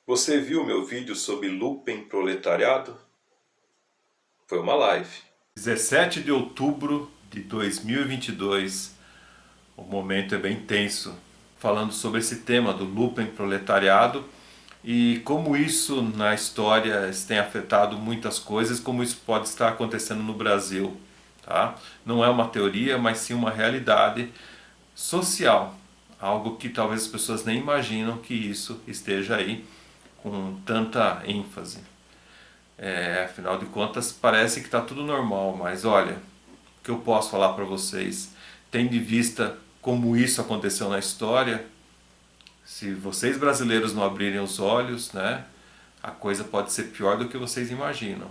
Você viu meu vídeo sobre Lumpen Proletariado? Foi uma live. 17 de outubro de 2022. O momento é bem tenso, falando sobre esse tema do Lumpen Proletariado e como isso na história tem afetado muitas coisas, como isso pode estar acontecendo no Brasil. Tá? Não é uma teoria, mas sim uma realidade social. Algo que talvez as pessoas nem imaginam que isso esteja aí com tanta ênfase. Afinal de contas, parece que está tudo normal, mas olha, o que eu posso falar para vocês, tendo em vista como isso aconteceu na história, se vocês brasileiros não abrirem os olhos, né, a coisa pode ser pior do que vocês imaginam.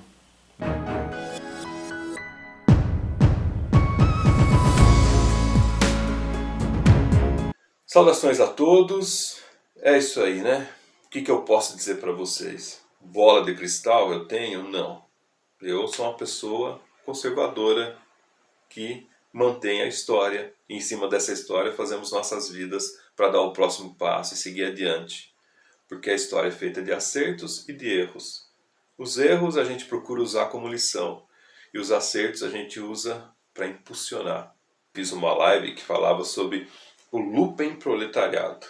Saudações a todos, é isso aí, né? O que eu posso dizer para vocês? Bola de cristal eu tenho? Não. Eu sou uma pessoa conservadora que mantém a história e em cima dessa história fazemos nossas vidas para dar o próximo passo e seguir adiante. Porque a história é feita de acertos e de erros. Os erros a gente procura usar como lição e os acertos a gente usa para impulsionar. Fiz uma live que falava sobre o Lumpen Proletariado.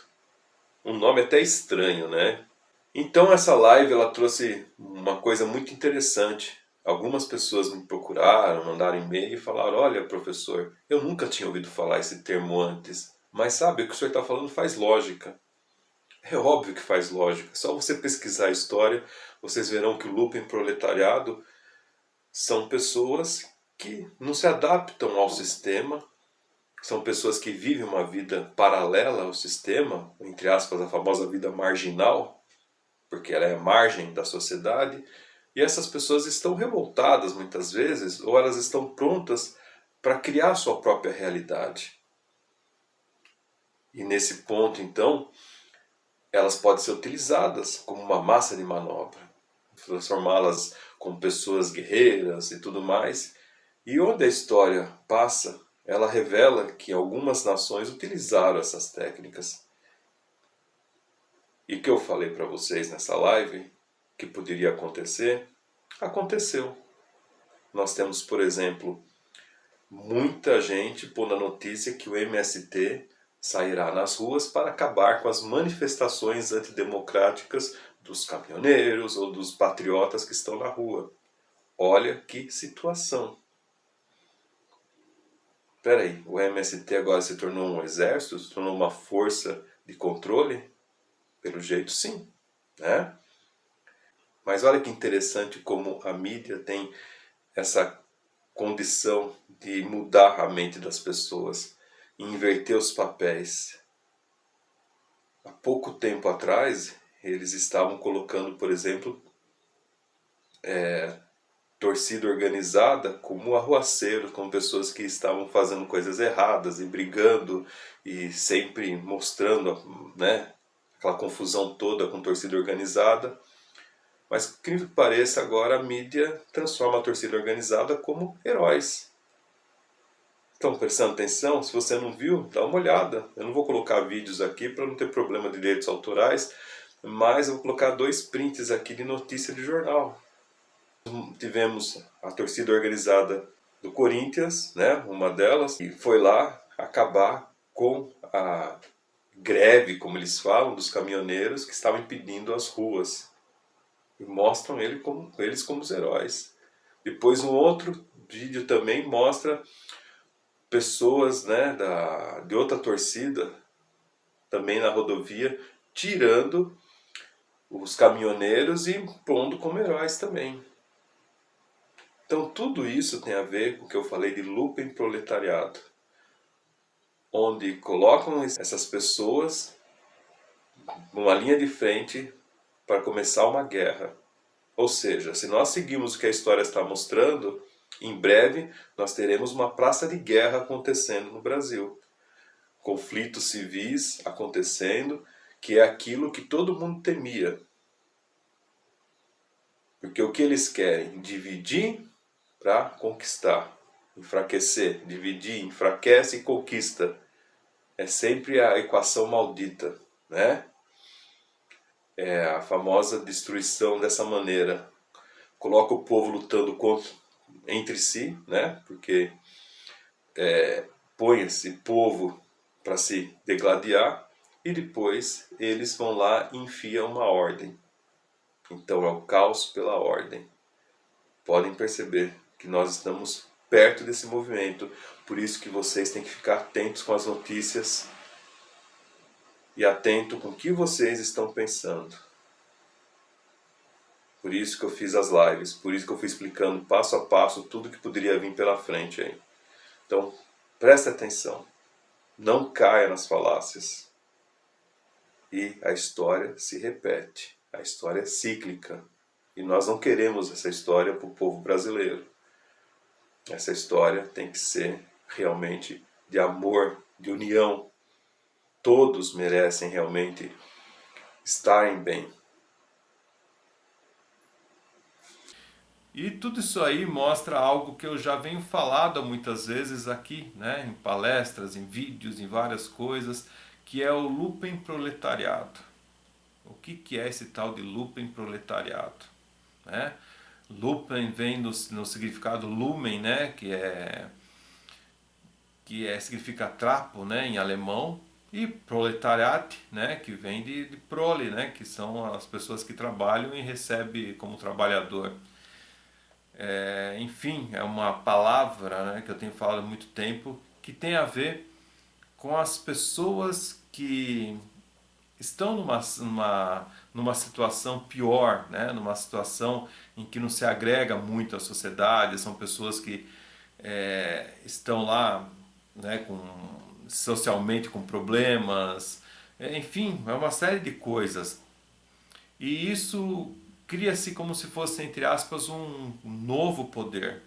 Um nome até estranho, né? Então essa live ela trouxe uma coisa muito interessante. Algumas pessoas me procuraram, mandaram e-mail e falaram: olha, professor, eu nunca tinha ouvido falar esse termo antes, mas sabe, o que o senhor está falando faz lógica. É óbvio que faz lógica. É só você pesquisar a história, vocês verão que o Lumpen Proletariado são pessoas que não se adaptam ao sistema, são pessoas que vivem uma vida paralela ao sistema, entre aspas, a famosa vida marginal, porque ela é a margem da sociedade, e essas pessoas estão revoltadas muitas vezes, ou elas estão prontas para criar sua própria realidade. E nesse ponto, então, elas podem ser utilizadas como uma massa de manobra, transformá-las como pessoas guerreiras e tudo mais. E onde a história passa, ela revela que algumas nações utilizaram essas técnicas. E o que eu falei para vocês nessa live, que poderia acontecer, aconteceu. Nós temos, por exemplo, muita gente pondo a notícia que o MST sairá nas ruas para acabar com as manifestações antidemocráticas dos caminhoneiros ou dos patriotas que estão na rua. Olha que situação. Espera aí, o MST agora se tornou um exército, se tornou uma força de controle? Pelo jeito sim, né? Mas olha que interessante como a mídia tem essa condição de mudar a mente das pessoas, inverter os papéis. Há pouco tempo atrás, eles estavam colocando, por exemplo, torcida organizada como arruaceiros, como pessoas que estavam fazendo coisas erradas e brigando e sempre mostrando, né, aquela confusão toda com torcida organizada. Mas, por incrível que pareça, agora a mídia transforma a torcida organizada como heróis. Estão prestando atenção? Se você não viu, dá uma olhada. Eu não vou colocar vídeos aqui para não ter problema de direitos autorais, mas eu vou colocar 2 prints aqui de notícia de jornal. Tivemos a torcida organizada do Corinthians, né, uma delas, e foi lá acabar com a greve, como eles falam, dos caminhoneiros que estavam impedindo as ruas. E mostram eles como os heróis. Depois um outro vídeo também mostra pessoas, né, de outra torcida, também na rodovia, tirando os caminhoneiros e pondo como heróis também. Então tudo isso tem a ver com o que eu falei de Lumpen Proletariado, onde colocam essas pessoas numa linha de frente para começar uma guerra. Ou seja, se nós seguimos o que a história está mostrando, em breve nós teremos uma praça de guerra acontecendo no Brasil. Conflitos civis acontecendo, que é aquilo que todo mundo temia. Porque o que eles querem? Dividir para conquistar. Enfraquecer, dividir, enfraquece e conquista. É sempre a equação maldita, né? É a famosa destruição dessa maneira. Coloca o povo lutando entre si, né? Porque põe esse povo para se degladiar e depois eles vão lá e enfiam uma ordem. Então é o caos pela ordem. Podem perceber que nós estamos perto desse movimento, por isso que vocês têm que ficar atentos com as notícias e atento com o que vocês estão pensando. Por isso que eu fiz as lives, por isso que eu fui explicando passo a passo tudo que poderia vir pela frente aí. Então, preste atenção, não caia nas falácias. E a história se repete, a história é cíclica. E nós não queremos essa história para o povo brasileiro. Essa história tem que ser realmente de amor, de união. Todos merecem realmente estarem bem. E tudo isso aí mostra algo que eu já venho falado muitas vezes aqui, né, em palestras, em vídeos, em várias coisas, que é o lupenproletariado. O que é esse tal de lupenproletariado? Né? Lupen vem no significado lumen, né, significa trapo, né, em alemão, e proletariat, né, que vem de prole, né, que são as pessoas que trabalham e recebem como trabalhador. Enfim, é uma palavra, né, que eu tenho falado há muito tempo, que tem a ver com as pessoas que estão numa situação pior, né, numa situação em que não se agrega muito à sociedade, são pessoas que estão lá, né, socialmente com problemas, enfim, é uma série de coisas. E isso cria-se como se fosse, entre aspas, um novo poder,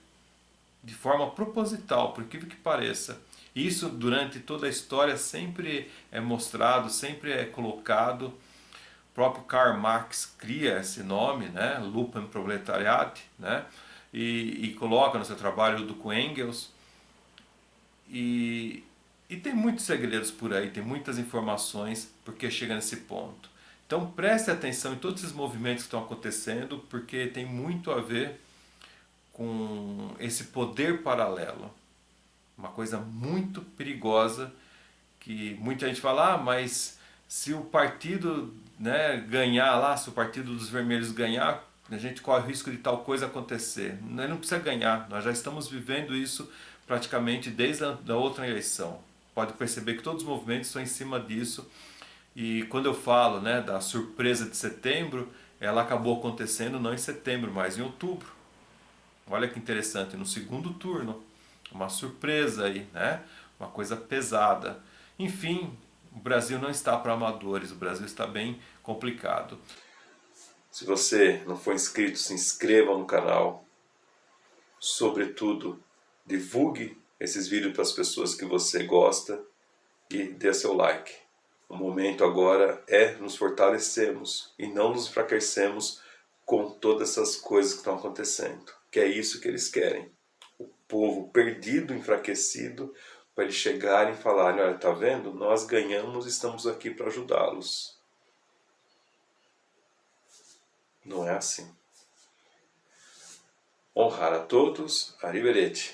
de forma proposital, por incrível que pareça. Isso durante toda a história sempre é mostrado, sempre é colocado. O próprio Karl Marx cria esse nome, né, Lupenproletariat, né, e coloca no seu trabalho do Engels. E, e tem muitos segredos por aí, tem muitas informações porque chega nesse ponto. Então preste atenção em todos esses movimentos que estão acontecendo, porque tem muito a ver com esse poder paralelo. Uma coisa muito perigosa que muita gente fala, mas se o partido, né, ganhar lá, se o partido dos vermelhos ganhar, a gente corre o risco de tal coisa acontecer. Não precisa ganhar, nós já estamos vivendo isso praticamente desde a outra eleição. Pode perceber que todos os movimentos estão em cima disso. E quando eu falo, né, da surpresa de setembro, ela acabou acontecendo não em setembro, mas em outubro. Olha que interessante, no segundo turno. Uma surpresa aí, né? Uma coisa pesada. Enfim, o Brasil não está para amadores, o Brasil está bem complicado. Se você não for inscrito, se inscreva no canal. Sobretudo, divulgue esses vídeos para as pessoas que você gosta e dê seu like. O momento agora é nos fortalecermos e não nos enfraquecermos com todas essas coisas que estão acontecendo. Que é isso que eles querem. O povo perdido, enfraquecido, para eles chegarem e falarem, olha, tá vendo? Nós ganhamos e estamos aqui para ajudá-los. Não é assim. Honrar a todos, arrivederci.